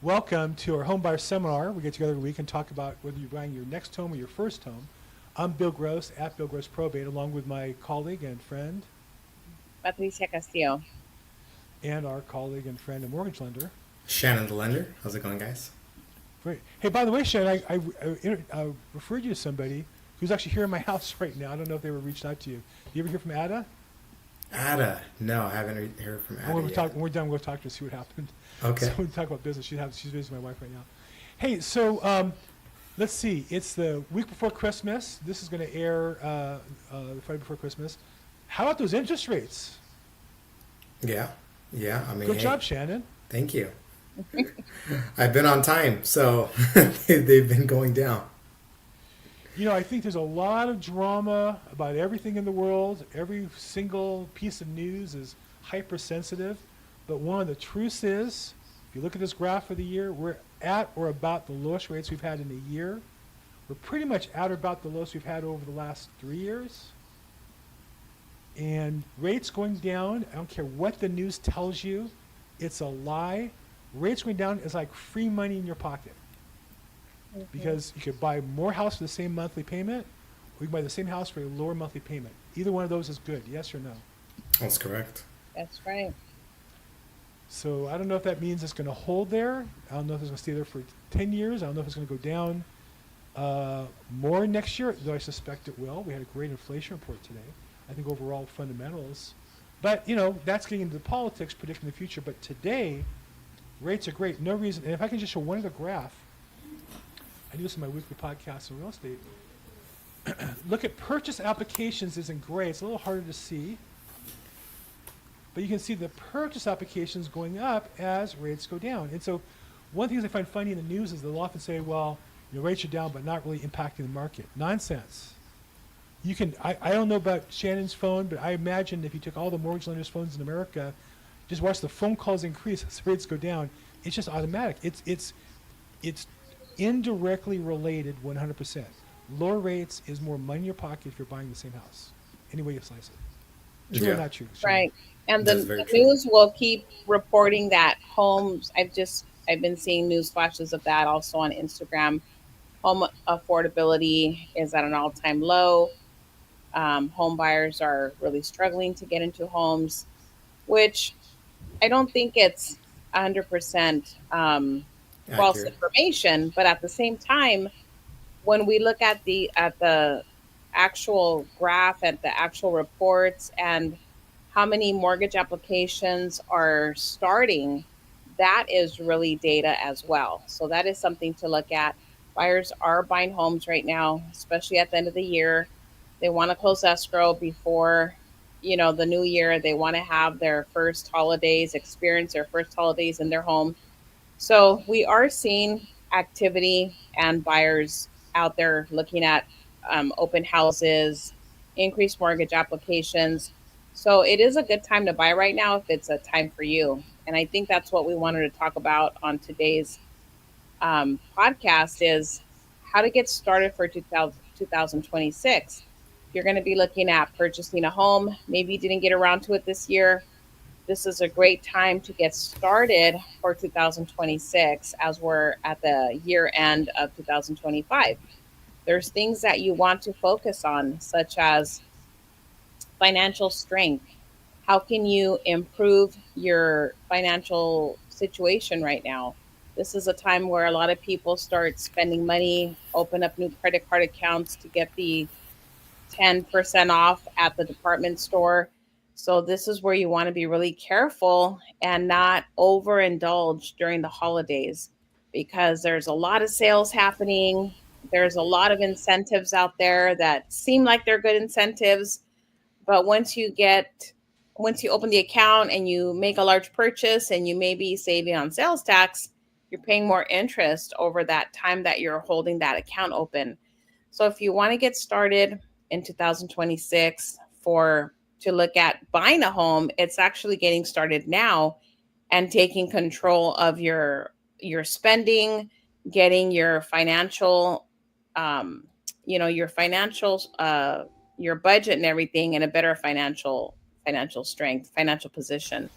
Welcome to our home buyer seminar. We get together every week and talk about whether you're buying your next home or your first home. I'm Bill Gross at Bill Gross Probate, along with my colleague and friend Patricia Castillo. and our colleague and friend and mortgage lender. Shannon the lender. How's it going, guys? Great. Hey, by the way, Shannon, I referred you to somebody who's actually here in my house right now. I don't know if they were reached out to you. You ever hear from Ada? Ada. No, I haven't heard from Ada yet. When we're done, we'll talk to her, see what happened. Okay. So we talk about business. She's visiting my wife right now. Hey, so let's see. It's the week before Christmas. This is going to air the Friday before Christmas. How about those interest rates? Yeah. Yeah. I mean, Good hey, job, Shannon. thank you. I've been on time, so they've been going down. You know, I think there's a lot of drama about everything in the world. Every single piece of news is hypersensitive. But one of the truths is, if you look at this graph for the year, we're at or about the lowest rates we've had in a year. We're pretty much at or about the lowest we've had over the last 3 years. And rates going down, I don't care what the news tells you, it's a lie. Rates going down is like free money in your pocket. Because you could buy more house for the same monthly payment, or you can buy the same house for a lower monthly payment. Either one of those is good, yes or no? That's correct. That's right. So I don't know if that means it's going to hold there. I don't know if it's going to stay there for 10 years. I don't know if it's going to go down more next year, though I suspect it will. We had a great inflation report today. I think overall fundamentals. But, you know, that's getting into the politics, predicting the future. But today, rates are great. No reason. And if I can just show one other graph, I do this in my weekly podcast on real estate. Look at purchase applications is in gray. It's a little harder to see. But you can see the purchase applications going up as rates go down. And so one of the things I find funny in the news is they'll often say, well, your rates are down, but not really impacting the market. Nonsense. You can, I don't know about Shannon's phone, but I imagine if you took all the mortgage lenders' phones in America, just watch the phone calls increase as rates go down. It's just automatic. It's indirectly related 100%. Lower rates is more money in your pocket if you're buying the same house. Any way you slice it. True or Yeah, not true? Shannon? Right. And that's the very true. news will keep reporting that homes, I've been seeing news flashes of that also on Instagram. Home affordability is at an all-time low. Home buyers are really struggling to get into homes, which I don't think it's 100% false Accurate. information, but at the same time, when we look at the actual graph, at the actual reports, and how many mortgage applications are starting, that is really data as well. So that is something to look at. Buyers are buying homes right now, especially at the end of the year. They want to close escrow before, the new year. They want to have their first holidays, experience their first holidays in their home. So we are seeing activity and buyers out there looking at open houses, increased mortgage applications. So it is a good time to buy right now if it's a time for you. And I think that's what we wanted to talk about on today's podcast is how to get started for 2026. You're going to be looking at purchasing a home. Maybe you didn't get around to it this year. This is a great time to get started for 2026 as we're at the year end of 2025. There's things that you want to focus on, such as financial strength. How can you improve your financial situation right now? This is a time where a lot of people start spending money, open up new credit card accounts to get the 10% off at the department store. So this is where you want to be really careful and not overindulge during the holidays because there's a lot of sales happening. There's a lot of incentives out there that seem like they're good incentives, but once you open the account and you make a large purchase and you may be saving on sales tax, you're paying more interest over that time that you're holding that account open. So if you want to get started in 2026 for to look at buying a home, it's actually getting started now and taking control of your spending, getting your financial um your financial your budget and everything in a better financial strength, financial position.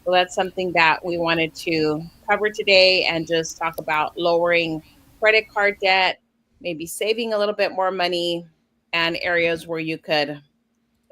So that's something that we wanted to cover today and just talk about lowering credit card debt, maybe saving a little bit more money, and areas where you could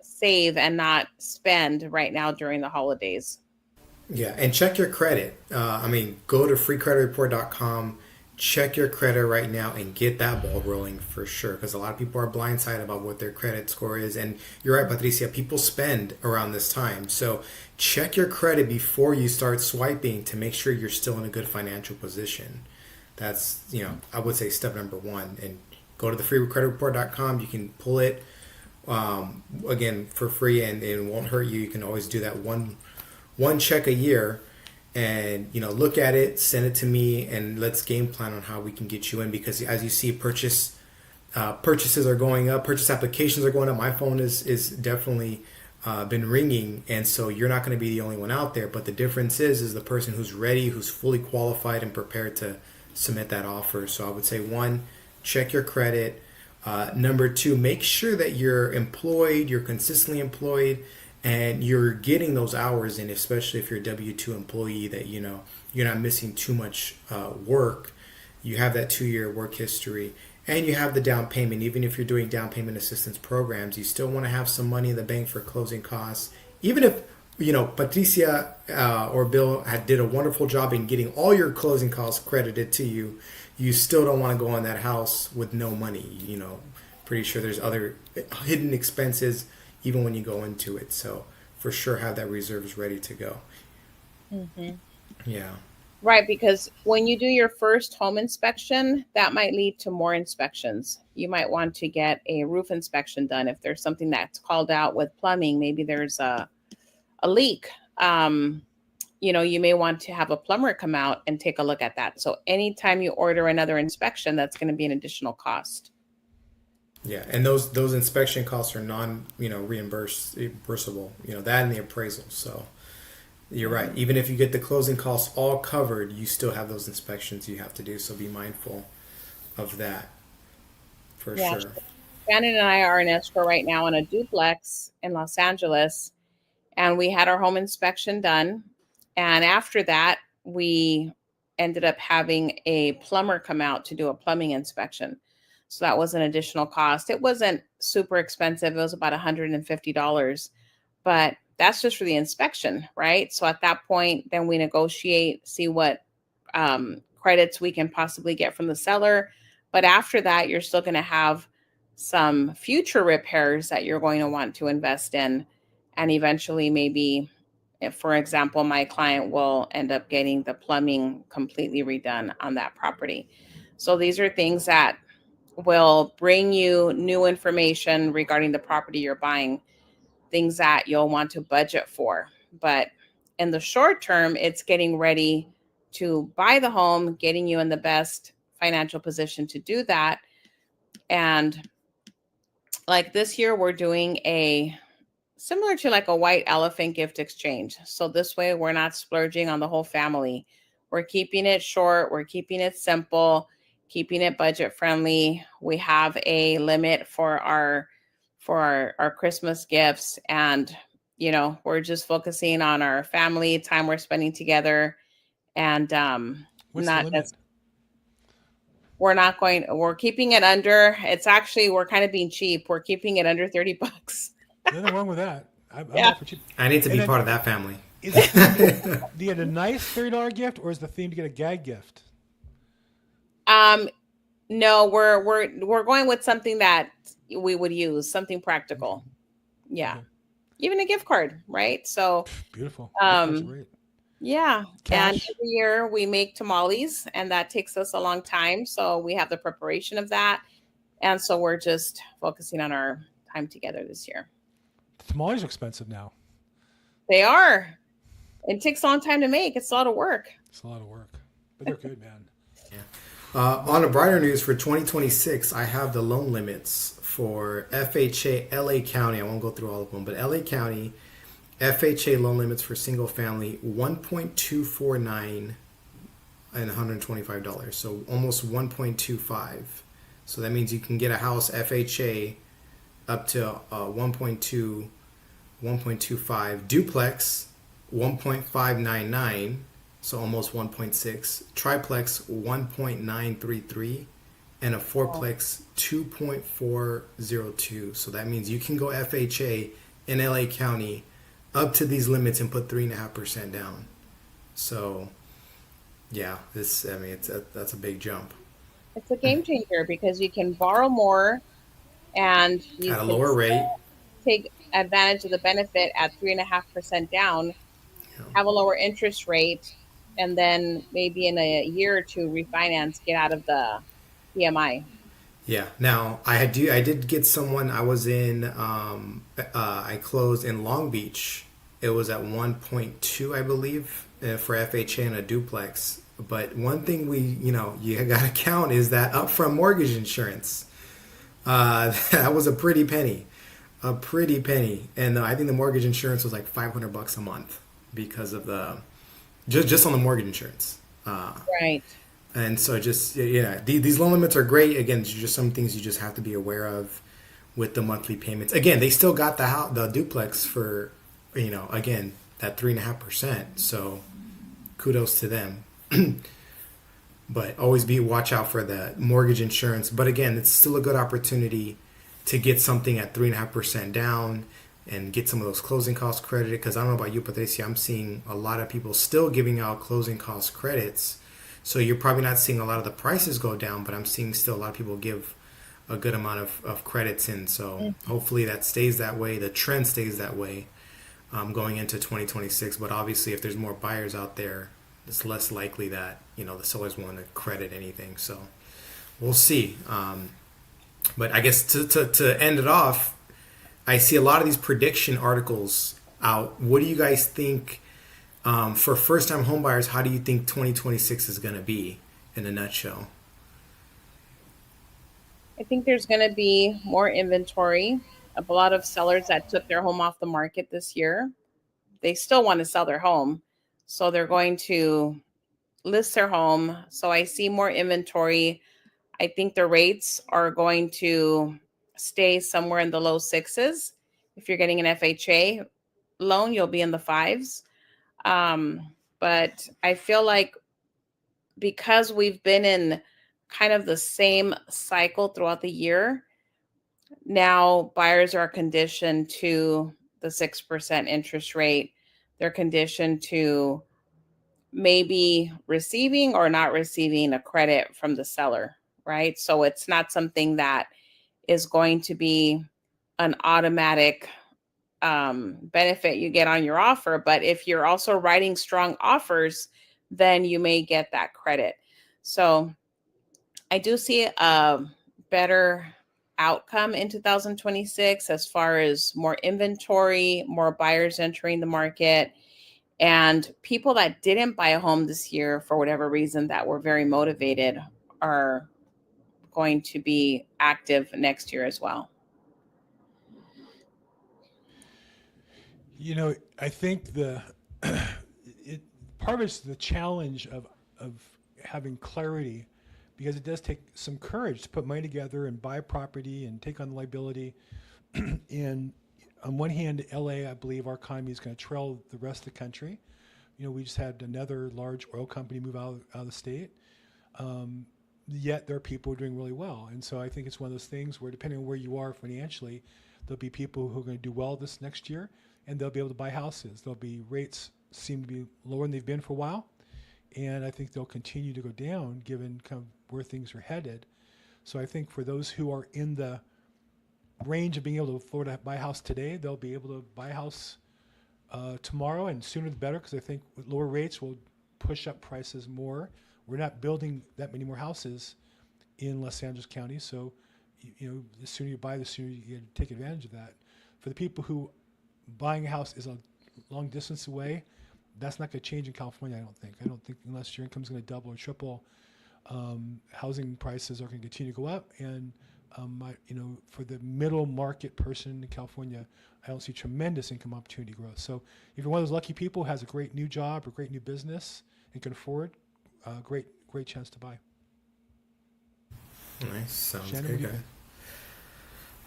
save and not spend right now during the holidays. Yeah, and check your credit. Go to freecreditreport.com, check your credit right now, and get that ball rolling for sure. Because a lot of people are blindsided about what their credit score is. And you're right, Patricia, people spend around this time. So check your credit before you start swiping to make sure you're still in a good financial position. That's, I would say step number one. And go to the freecreditreport.com. You can pull it, again, for free, and it won't hurt you. You can always do that one check a year, and look at it, send it to me, and let's game plan on how we can get you in. Because as you see, purchases are going up, purchase applications are going up. My phone is definitely been ringing, and so you're not going to be the only one out there. But the difference is the person who's ready, who's fully qualified and prepared to submit that offer. So I would say, one, check your credit. Number two, make sure that you're employed, you're consistently employed, and you're getting those hours in, especially if you're a W-2 employee, that you're not missing too much work. You have that 2-year work history, and you have the down payment. Even if you're doing down payment assistance programs, you still want to have some money in the bank for closing costs. Even if Patricia or Bill did a wonderful job in getting all your closing costs credited to you, you still don't want to go on that house with no money. Pretty sure there's other hidden expenses even when you go into it. So for sure, have that reserves ready to go. Mm-hmm. Yeah. Right, because when you do your first home inspection, that might lead to more inspections. You might want to get a roof inspection done if there's something that's called out with plumbing. Maybe there's a leak. You may want to have a plumber come out and take a look at that. So anytime you order another inspection, that's going to be an additional cost. Yeah, and those inspection costs are reimbursable. That and the appraisal. So you're right. Even if you get the closing costs all covered, you still have those inspections you have to do. So be mindful of that for sure. Shannon and I are in escrow right now on a duplex in Los Angeles, and we had our home inspection done. And after that, we ended up having a plumber come out to do a plumbing inspection. So that was an additional cost. It wasn't super expensive. It was about $150, but that's just for the inspection, right? So at that point, then we negotiate, see what credits we can possibly get from the seller. But after that, you're still going to have some future repairs that you're going to want to invest in. And eventually, maybe, if, for example, my client will end up getting the plumbing completely redone on that property. So these are things that will bring you new information regarding the property you're buying, things that you'll want to budget for. But in the short term, it's getting ready to buy the home, getting you in the best financial position to do that. And like this year, we're doing a similar to like a white elephant gift exchange. So this way, we're not splurging on the whole family. We're keeping it short. We're keeping it simple, keeping it budget friendly. We have a limit for our Christmas gifts, and we're just focusing on our family time we're spending together, and What's the limit? we're keeping it under, it's actually, we're kind of being cheap. We're keeping it under $30. Nothing wrong with that. I'm Yeah. all for cheap. I need to be part of that family. Is it, do you get a nice $30 gift, or is the theme to get a gag gift? No, we're going with something that we would use, something practical. Yeah. Okay. Even a gift card, right? So Beautiful. That's great. yeah. Cash. And every year we make tamales, and that takes us a long time. So we have the preparation of that. And so we're just focusing on our time together this year. Tamales are expensive now. They are. It takes a long time to make. It's a lot of work. It's a lot of work, but they're good, man. On a brighter news for 2026, I have the loan limits for FHA LA County. I won't go through all of them, but LA County FHA loan limits for single family, $1.249 and $125. So almost 1.25. So that means you can get a house FHA up to 1.25, duplex 1.599, so almost 1.6. Triplex 1.933, and a Oh, fourplex 2.402. So that means you can go FHA in LA County up to these limits and put 3.5% down. So yeah, this, I mean, that's a big jump it's a game changer because you can borrow more and you at a can lower rate. take advantage of the benefit at 3.5% down, You know. have a lower interest rate, and then maybe in a year or two refinance, get out of the PMI. Yeah. Now I did get someone. I was in. I closed in Long Beach. It was at 1.2, I believe, for FHA and a duplex. But one thing you got to count is that upfront mortgage insurance. That was a pretty penny, and I think the mortgage insurance was like $500 a month because of the just on the mortgage insurance. Right. And so just yeah, these loan limits are great. Again, these are just some things you just have to be aware of with the monthly payments. Again, they still got the duplex for again that 3.5%. So kudos to them. But always watch out for the mortgage insurance. But again, it's still a good opportunity to get something at 3.5% down and get some of those closing costs credited. Because I don't know about you, Patricia, I'm seeing a lot of people still giving out closing cost credits. So you're probably not seeing a lot of the prices go down, but I'm seeing still a lot of people give a good amount of credits in. So hopefully that stays that way. The trend stays that way going into 2026. But obviously, if there's more buyers out there, it's less likely that the sellers want to credit anything. So we'll see. But I guess to end it off, I see a lot of these prediction articles out. What do you guys think? For first-time homebuyers, how do you think 2026 is going to be in a nutshell? I think there's going to be more inventory. A lot of sellers that took their home off the market this year, they still want to sell their home. So they're going to list their home. So I see more inventory. I think the rates are going to stay somewhere in the low sixes. If you're getting an FHA loan, you'll be in the fives. But I feel like because we've been in kind of the same cycle throughout the year, now buyers are conditioned to the 6% interest rate. They're conditioned to maybe receiving or not receiving a credit from the seller, right? So it's not something that is going to be an automatic benefit you get on your offer. But if you're also writing strong offers, then you may get that credit. So I do see a better outcome in 2026 as far as more inventory, more buyers entering the market, and people that didn't buy a home this year for whatever reason that were very motivated are going to be active next year as well. I think it part of it's the challenge of having clarity, because it does take some courage to put money together and buy a property and take on the liability. And on one hand, LA, I believe our economy is going to trail the rest of the country. We just had another large oil company move out of the state. Yet there are people who are doing really well. And so I think it's one of those things where, depending on where you are financially, there'll be people who are going to do well this next year, and they'll be able to buy houses. There'll be rates seem to be lower than they've been for a while. And I think they'll continue to go down given kind of where things are headed. So I think for those who are in the range of being able to afford to buy a house today, they'll be able to buy a house tomorrow, and sooner the better, because I think with lower rates will push up prices more. We're not building that many more houses in Los Angeles County, so the sooner you buy, the sooner you get to take advantage of that. For the people who buying a house is a long distance away, that's not going to change in California. I don't think unless your income's going to double or triple, housing prices are going to continue to go up. And for the middle market person in California, I don't see tremendous income opportunity growth. So if you're one of those lucky people who has a great new job or great new business and can afford, great chance to buy. Nice, sounds Shannon, good, what do you guys. think?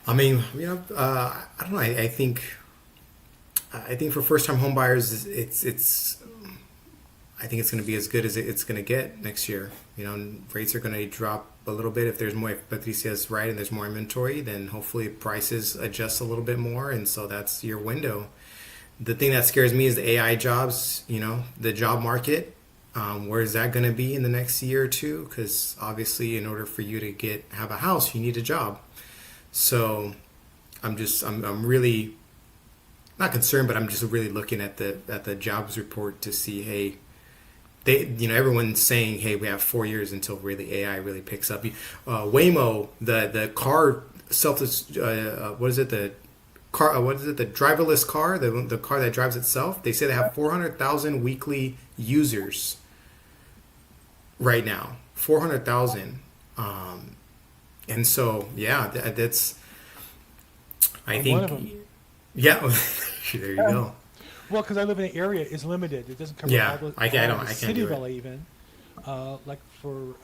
I mean, I don't know. I think I think for first time home buyers, it's I think it's going to be as good as it's going to get next year. You know, rates are going to drop a little bit if there's more. If Patricia's right and there's more inventory, then hopefully prices adjust a little bit more, and so that's your window. The thing that scares me is the AI jobs. You know, the job market. Where is that going to be in the next year or two? Because obviously, in order for you to have a house, you need a job. So, I'm really not concerned, but I'm just really looking at the jobs report to see, hey, everyone's saying, hey, we have 4 years until really AI really picks up. Waymo, the car what is it, the car, what is it, the driverless car, the car that drives itself. They say they have 400,000 weekly users right now, 400,000. And so, yeah, that's, I I'm think, one of them. yeah, there you go. Well, because I live in an area, it's limited. It doesn't cover Yeah, all the, I can't all the city do of it. LA even. Like for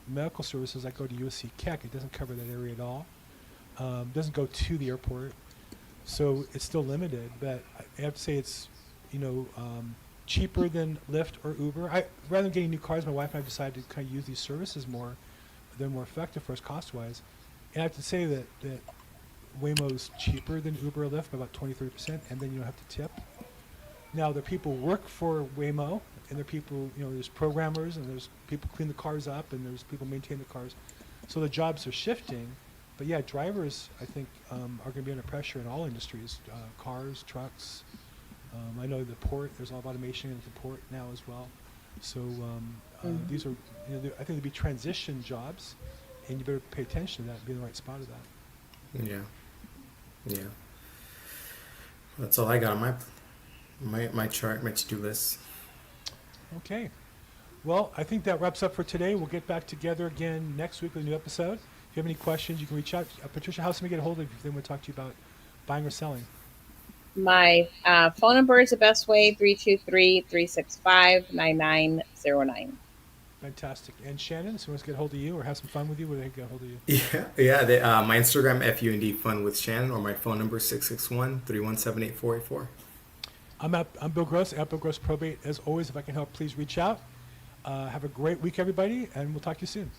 medical services, I go to USC Keck. It doesn't cover that area at all. Doesn't go to the airport, so it's still limited. But I have to say it's, cheaper than Lyft or Uber. Rather than getting new cars, my wife and I decided to kind of use these services more. They're more effective for us cost-wise. And I have to say that Waymo's cheaper than Uber or Lyft by about 20-30%, and then you don't have to tip. Now, the people work for Waymo, and there are people, there's programmers, and there's people clean the cars up, and there's people maintain the cars. So the jobs are shifting. But yeah, drivers, I think, are going to be under pressure in all industries, cars, trucks. I know the port, there's a lot of automation at the port now as well. So these are, I think there'll be transition jobs, and you better pay attention to that and be in the right spot of that. Yeah. That's all I got on my chart, my to-do list. Okay. Well, I think that wraps up for today. We'll get back together again next week with a new episode. If you have any questions, you can reach out. Patricia, how can we get a hold of you if they want to talk to you about buying or selling? My phone number is the best way, 323-365-9909. Fantastic. And Shannon, so let's get a hold of you or have some fun with you, where they can get a hold of you? Yeah. My Instagram, FUND Fun with Shannon, or my phone number, 661-317-8484. I'm Bill Gross, at Bill Gross Probate. As always, if I can help, please reach out. Have a great week, everybody, and we'll talk to you soon.